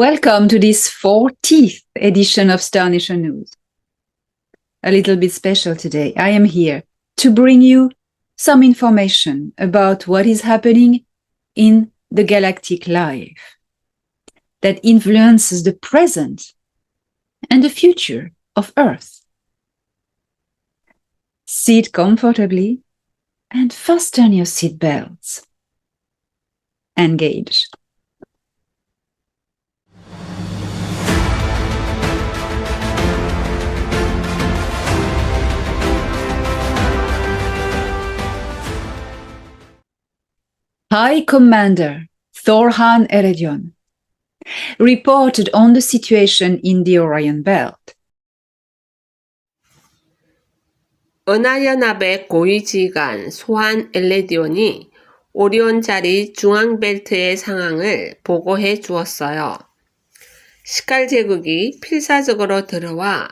Welcome to this 40th edition of Star Nation News. A little bit special today. I am here to bring you some information about what is happening in the galactic life that influences the present and the future of Earth. Sit comfortably and fasten your seatbelts. Engage. High Commander Thorhan Eredion reported on the situation in the Orion Belt. 은하연합의 고위지휘관 소한 엘레디온이 오리온 자리 중앙벨트의 상황을 보고해 주었어요. 시칼 제국이 필사적으로 들어와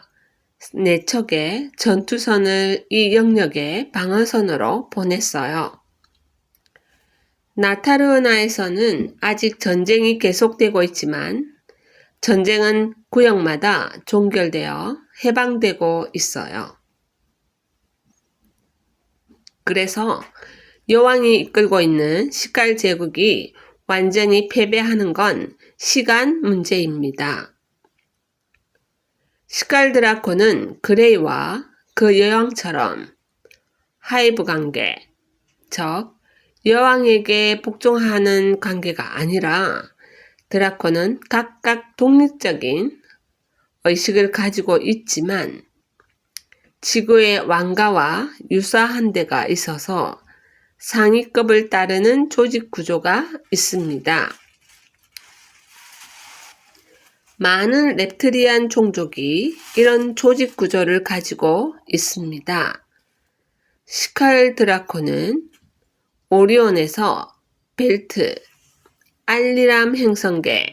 4척의 전투선을 이 영역의 방어선으로 보냈어요. 나타르 은하에서는 아직 전쟁이 계속되고 있지만 전쟁은 구역마다 종결되어 해방되고 있어요. 그래서 여왕이 이끌고 있는 시칼 제국이 완전히 패배하는 건 시간 문제입니다. 시칼 드라코는 그레이와 그 여왕처럼 하이브 관계, 즉 여왕에게 복종하는 관계가 아니라 드라코는 각각 독립적인 의식을 가지고 있지만 지구의 왕가와 유사한 데가 있어서 상위급을 따르는 조직 구조가 있습니다. 많은 렙트리안 종족이 이런 조직 구조를 가지고 있습니다. 시칼 드라코는 오리온에서 벨트, 알리람 행성계,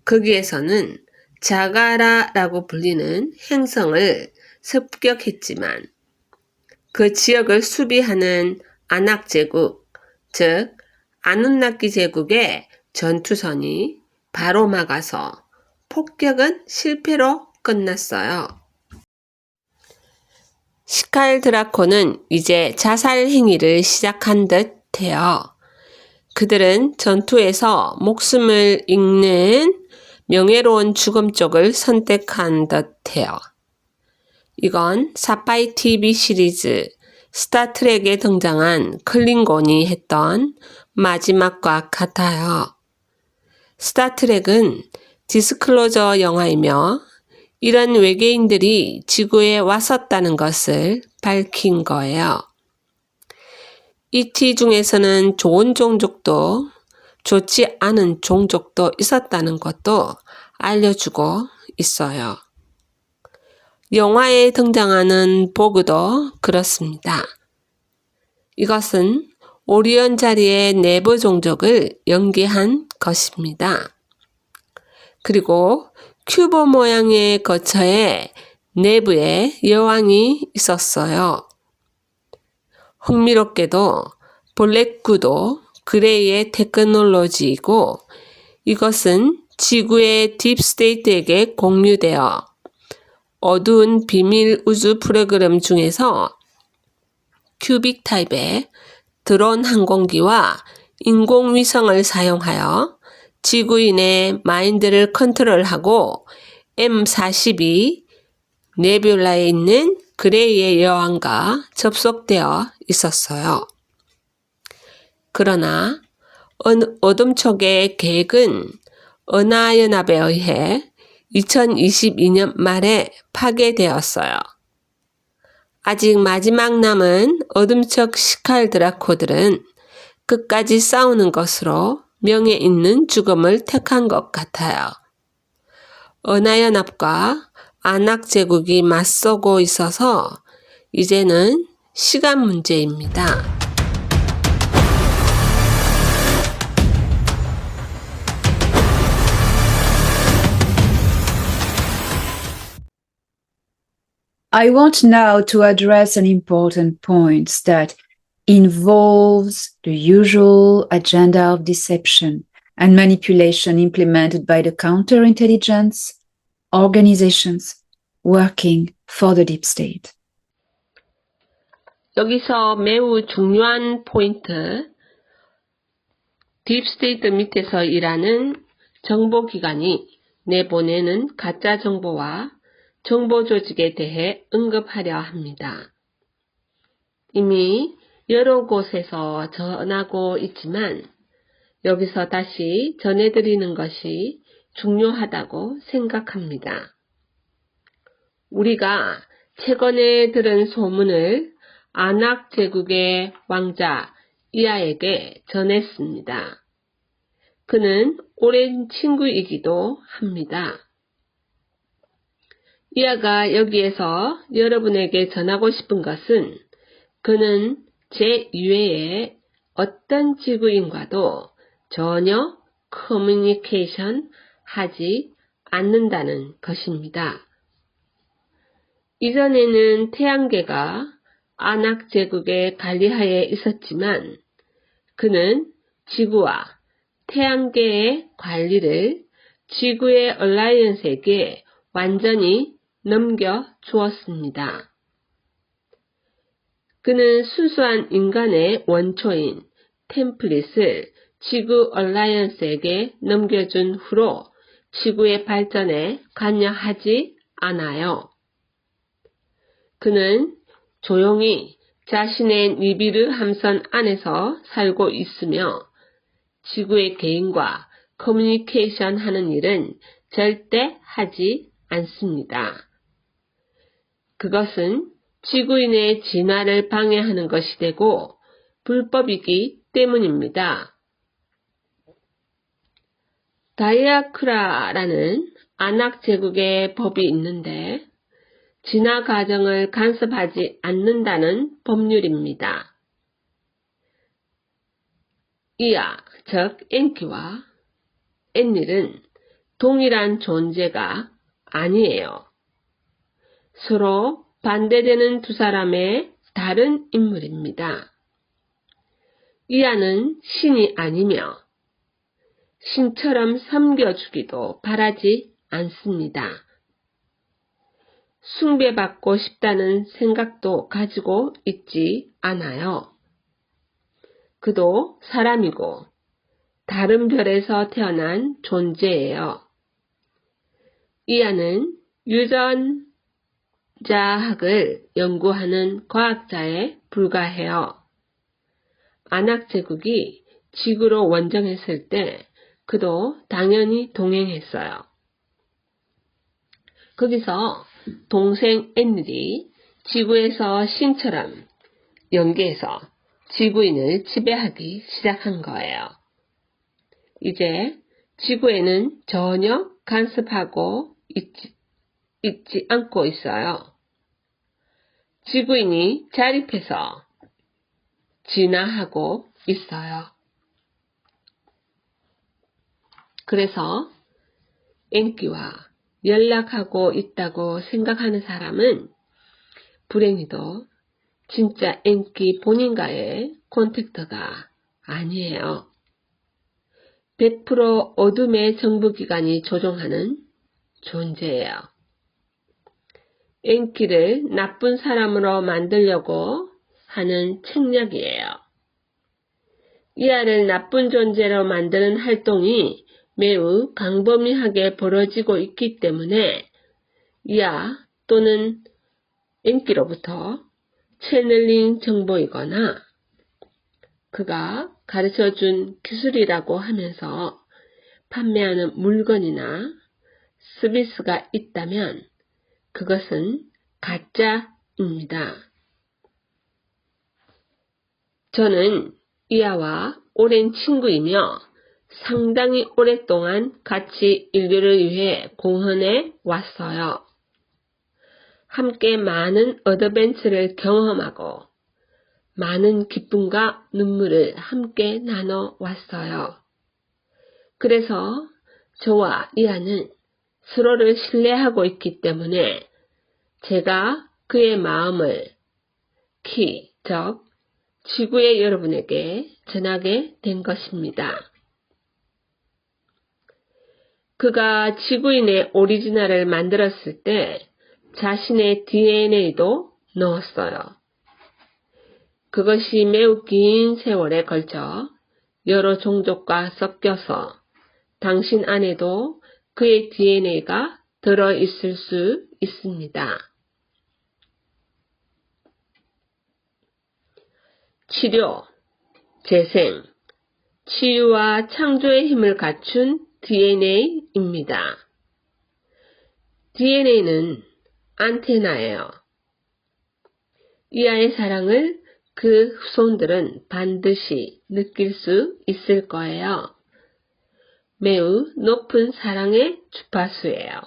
거기에서는 자가라라고 불리는 행성을 습격했지만 그 지역을 수비하는 아낙 제국, 즉 아누나키 제국의 전투선이 바로 막아서 폭격은 실패로 끝났어요. 시칼 드라코는 이제 자살 행위를 시작한 듯해요. 그들은 전투에서 목숨을 잃는 명예로운 죽음 쪽을 선택한 듯해요. 이건 사파이 TV 시리즈 스타트rek에 등장한 클링곤이 했던 마지막과 같아요. 스타트rek은 디스클로저 영화이며 이런 외계인들이 지구에 왔었다는 것을 밝힌 거예요. ET 중에서는 좋은 종족도 좋지 않은 종족도 있었다는 것도 알려주고 있어요. 영화에 등장하는 보그도 그렇습니다. 이것은 오리온 자리의 내부 종족을 연기한 것입니다. 그리고 큐브 모양의 거처의 내부에 여왕이 있었어요. 흥미롭게도 블랙구도 그레이의 테크놀로지이고 이것은 지구의 딥스테이트에게 공유되어 어두운 비밀 우주 프로그램 중에서 큐빅 타입의 드론 항공기와 인공위성을 사용하여 지구인의 마인드를 컨트롤하고 M42 네뷸라에 있는 그레이의 여왕과 접속되어 있었어요. 그러나 어둠촉의 계획은 은하연합에 의해 2022년 말에 파괴되었어요. 아직 마지막 남은 어둠척 시칼 드라코들은 끝까지 싸우는 것으로 명예 있는 죽음을 택한 것 같아요. 은하연합과 아낙 제국이 맞서고 있어서 이제는 시간 문제입니다. I want now to address an important point that involves the usual agenda of deception and manipulation implemented by the counterintelligence organizations working for the deep state. 여기서 매우 중요한 포인트, 딥스테이트 밑에서 일하는 정보기관이 내보내는 가짜 정보와 정보 조직에 대해 언급하려 합니다. 이미 여러 곳에서 전하고 있지만 여기서 다시 전해드리는 것이 중요하다고 생각합니다. 우리가 최근에 들은 소문을 아낙 제국의 왕자 이하에게 전했습니다. 그는 오랜 친구이기도 합니다. 이하가 여기에서 여러분에게 전하고 싶은 것은 그는 제2회의 어떤 지구인과도 전혀 커뮤니케이션 하지 않는다는 것입니다. 이전에는 태양계가 아낙 제국의 관리하에 있었지만 그는 지구와 태양계의 관리를 지구의 얼라이언스에게 완전히 넘겨 주었습니다. 그는 순수한 인간의 원초인 템플릿을 지구 얼라이언스에게 넘겨준 후로 지구의 발전에 관여하지 않아요. 그는 조용히 자신의 니비르 함선 안에서 살고 있으며 지구의 개인과 커뮤니케이션 하는 일은 절대 하지 않습니다. 그것은 지구인의 진화를 방해하는 것이 되고 불법이기 때문입니다. 다이아크라라는 아낙 제국의 법이 있는데 진화 과정을 간섭하지 않는다는 법률입니다. 이하, 즉 엔키와 엔닐은 동일한 존재가 아니에요. 서로 반대되는 두 사람의 다른 인물입니다. 이하는 신이 아니며 신처럼 섬겨주기도 바라지 않습니다. 숭배받고 싶다는 생각도 가지고 있지 않아요. 그도 사람이고 다른 별에서 태어난 존재예요. 이하는 유전자학을 연구하는 과학자에 불과해요. 아낙 제국이 지구로 원정했을 때 그도 당연히 동행했어요. 거기서 동생 엔닐이 지구에서 신처럼 연계해서 지구인을 지배하기 시작한 거예요. 이제 지구에는 전혀 간섭하고 있지 않고 있어요. 지구인이 자립해서 진화하고 있어요. 그래서 엔키와 연락하고 있다고 생각하는 사람은 불행히도 진짜 엔키 본인과의 콘택트가 아니에요. 100% 어둠의 정부기관이 조종하는 존재예요. 엔키를 나쁜 사람으로 만들려고 하는 책략이에요. 이하를 나쁜 존재로 만드는 활동이 매우 광범위하게 벌어지고 있기 때문에 이하 또는 엔키로부터 채널링 정보이거나 그가 가르쳐준 기술이라고 하면서 판매하는 물건이나 서비스가 있다면 그것은 가짜입니다. 저는 이하와 오랜 친구이며 상당히 오랫동안 같이 인류를 위해 공헌해 왔어요. 함께 많은 어드벤처를 경험하고 많은 기쁨과 눈물을 함께 나눠 왔어요. 그래서 저와 이하는 서로를 신뢰하고 있기 때문에 제가 그의 마음을 즉 지구의 여러분에게 전하게 된 것입니다. 그가 지구인의 오리지널을 만들었을 때 자신의 DNA도 넣었어요. 그것이 매우 긴 세월에 걸쳐 여러 종족과 섞여서 당신 안에도 그의 DNA가 들어있을 수 있습니다. 치료, 재생, 치유와 창조의 힘을 갖춘 DNA입니다. DNA는 안테나예요. 이하의 사랑을 그 후손들은 반드시 느낄 수 있을 거예요. 매우 높은 사랑의 주파수예요.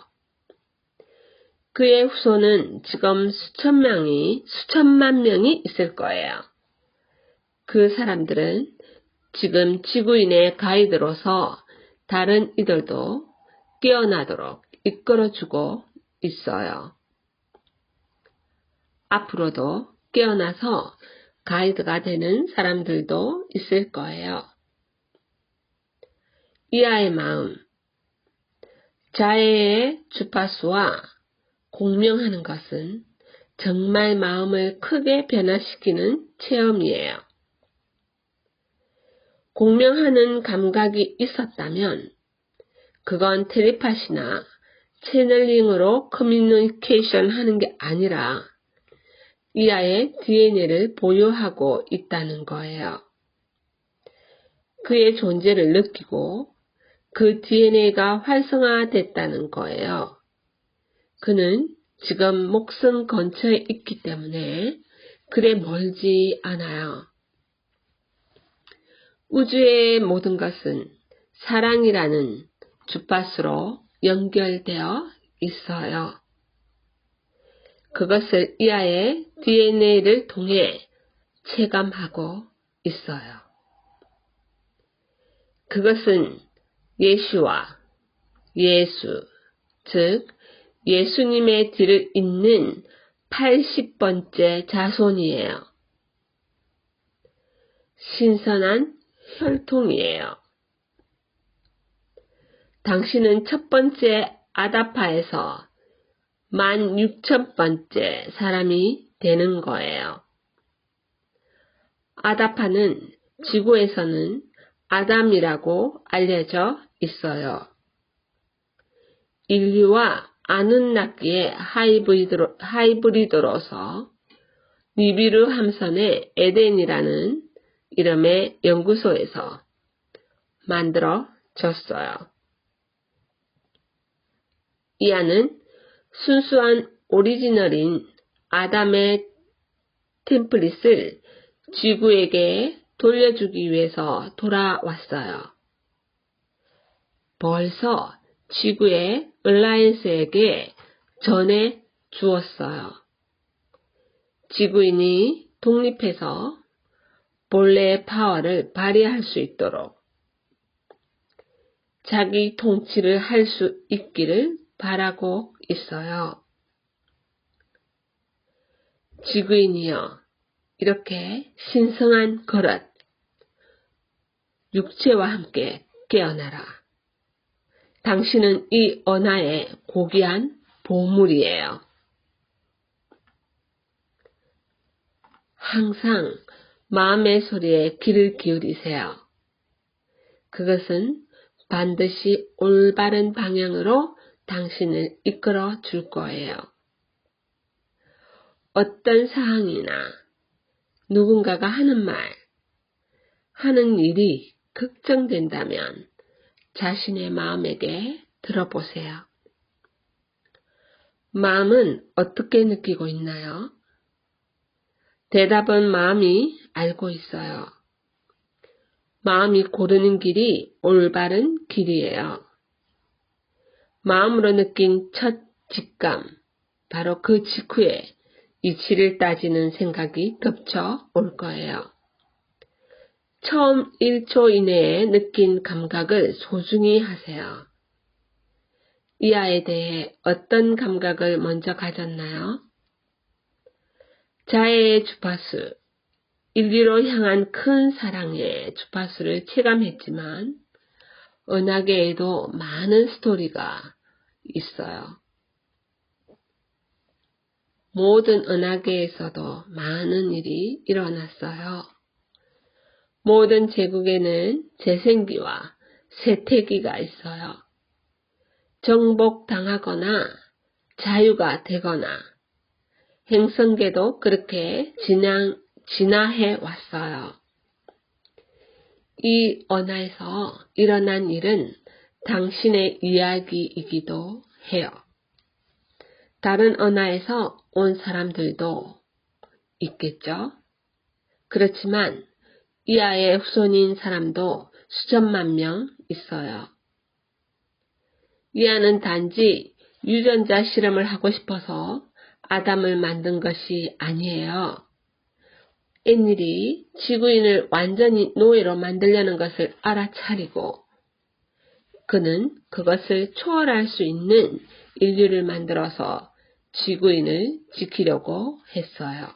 그의 후손은 지금 수천만 명이 있을 거예요. 그 사람들은 지금 지구인의 가이드로서 다른 이들도 깨어나도록 이끌어주고 있어요. 앞으로도 깨어나서 가이드가 되는 사람들도 있을 거예요. 이하의 마음, 자애의 주파수와 공명하는 것은 정말 마음을 크게 변화시키는 체험이에요. 공명하는 감각이 있었다면 그건 텔레파시나 채널링으로 커뮤니케이션 하는 게 아니라 이하의 DNA를 보유하고 있다는 거예요. 그의 존재를 느끼고 그 DNA가 활성화됐다는 거예요. 그는 지금 목숨 근처에 있기 때문에 그래 멀지 않아요. 우주의 모든 것은 사랑이라는 주파수로 연결되어 있어요. 그것을 이하의 DNA를 통해 체감하고 있어요. 그것은 예시와 예수, 즉 예수님의 뒤를 잇는 80번째 자손이에요. 신선한 혈통이에요. 당신은 첫 번째 아다파에서 16,000번째 사람이 되는 거예요. 아다파는 지구에서는 아담이라고 알려져 있어요. 인류와 아누nnak이의 하이브리드로서 니비루 함선의 에덴이라는 이름의 연구소에서 만들어졌어요. 이 안은 순수한 오리지널인 아담의 템플릿을 지구에게 돌려주기 위해서 돌아왔어요. 벌써 지구의 얼라이언스에게 전해 주었어요. 지구인이 독립해서 본래의 파워를 발휘할 수 있도록 자기 통치를 할 수 있기를 바라고 있어요. 지구인이여, 이렇게 신성한 그릇, 육체와 함께 깨어나라. 당신은 이 언하의 고귀한 보물이에요. 항상 마음의 소리에 귀를 기울이세요. 그것은 반드시 올바른 방향으로 당신을 이끌어 줄 거예요. 어떤 사항이나 누군가가 하는 말, 하는 일이 걱정된다면 자신의 마음에게 들어보세요. 마음은 어떻게 느끼고 있나요? 대답은 마음이 알고 있어요. 마음이 고르는 길이 올바른 길이에요. 마음으로 느낀 첫 직감, 바로 그 직후에 이치를 따지는 생각이 덮쳐 올 거예요. 처음 1초 이내에 느낀 감각을 소중히 하세요. 이하에 대해 어떤 감각을 먼저 가졌나요? 자애의 주파수, 인류로 향한 큰 사랑의 주파수를 체감했지만 은하계에도 많은 스토리가 있어요. 모든 은하계에서도 많은 일이 일어났어요. 모든 제국에는 재생기와 쇠퇴기가 있어요. 정복당하거나 자유가 되거나 행성계도 그렇게 진화해 왔어요. 이 은하에서 일어난 일은 당신의 이야기이기도 해요. 다른 은하에서 온 사람들도 있겠죠. 그렇지만 이하의 후손인 사람도 수천만 명 있어요. 이하는 단지 유전자 실험을 하고 싶어서 아담을 만든 것이 아니에요. 앤일이 지구인을 완전히 노예로 만들려는 것을 알아차리고 그는 그것을 초월할 수 있는 인류를 만들어서 지구인을 지키려고 했어요.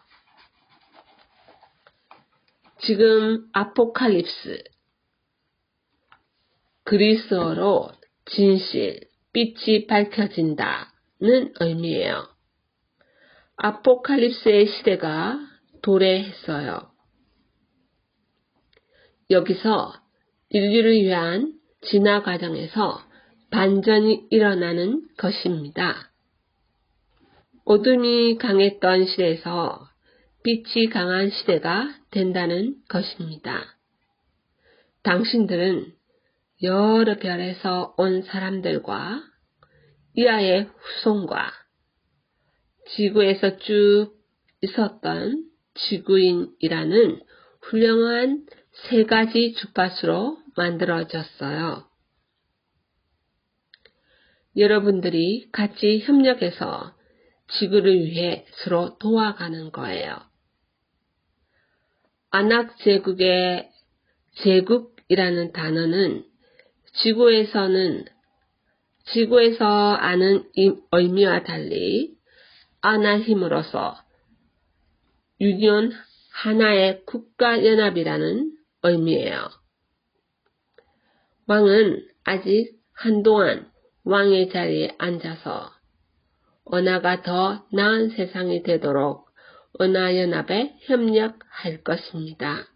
지금 아포칼립스, 그리스어로 진실, 빛이 밝혀진다는 의미예요. 아포칼립스의 시대가 도래했어요. 여기서 인류를 위한 진화 과정에서 반전이 일어나는 것입니다. 어둠이 강했던 시대에서 빛이 강한 시대가 된다는 것입니다. 당신들은 여러 별에서 온 사람들과 이하의 후손과 지구에서 쭉 있었던 지구인이라는 훌륭한 세 가지 주파수로 만들어졌어요. 여러분들이 같이 협력해서 지구를 위해 서로 도와가는 거예요. 안악제국의 제국이라는 단어는 지구에서 아는 의미와 달리 아나힘으로서 유니온 하나의 국가연합이라는 의미예요. 왕은 아직 한동안 왕의 자리에 앉아서 은하가 더 나은 세상이 되도록 은하연합에 협력할 것입니다.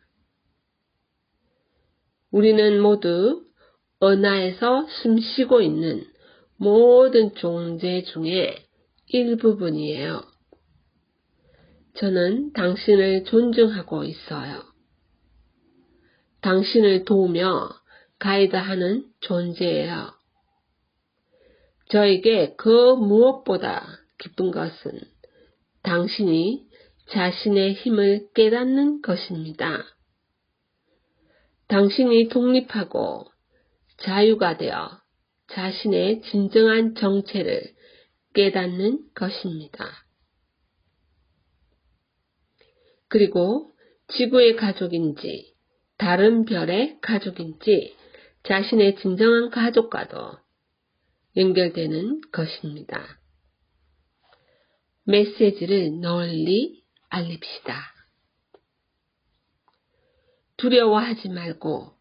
우리는 모두 은하에서 숨쉬고 있는 모든 존재 중에 일부분이에요. 저는 당신을 존중하고 있어요. 당신을 도우며 가이드하는 존재예요. 저에게 그 무엇보다 기쁜 것은 당신이 자신의 힘을 깨닫는 것입니다. 당신이 독립하고 자유가 되어 자신의 진정한 정체를 깨닫는 것입니다. 그리고 지구의 가족인지 다른 별의 가족인지 자신의 진정한 가족과도 연결되는 것입니다. 메시지를 널리 알립시다. 두려워하지 말고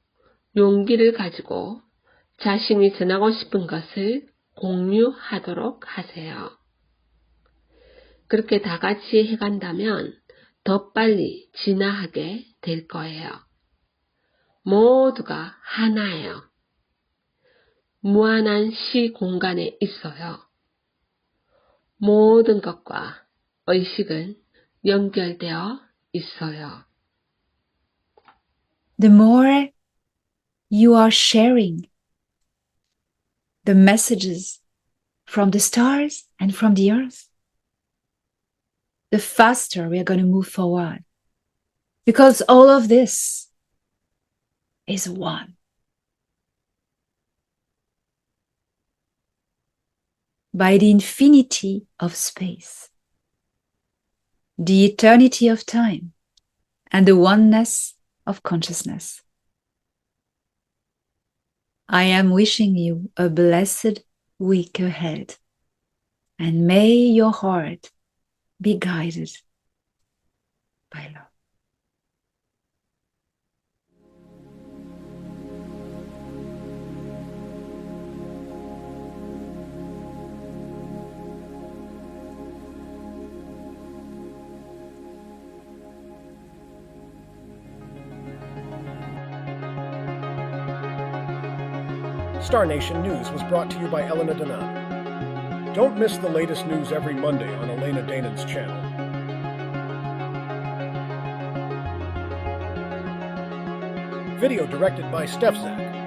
용기를 가지고 자신이 전하고 싶은 것을 공유하도록 하세요. 그렇게 다 같이 해간다면 더 빨리 진화하게 될 거예요. 모두가 하나예요. 무한한 시 공간에 있어요. 모든 것과 의식은 연결되어 있어요. The more you are sharing the messages from the stars and from the earth, the faster we are going to move forward. Because all of this is one. By the infinity of space, the eternity of time, and the oneness of consciousness. I am wishing you a blessed week ahead, and may your heart be guided by love. Star Nation News was brought to you by Elena Danan. Don't miss the latest news every Monday on Elena Danan's channel. Video directed by Steph Zak.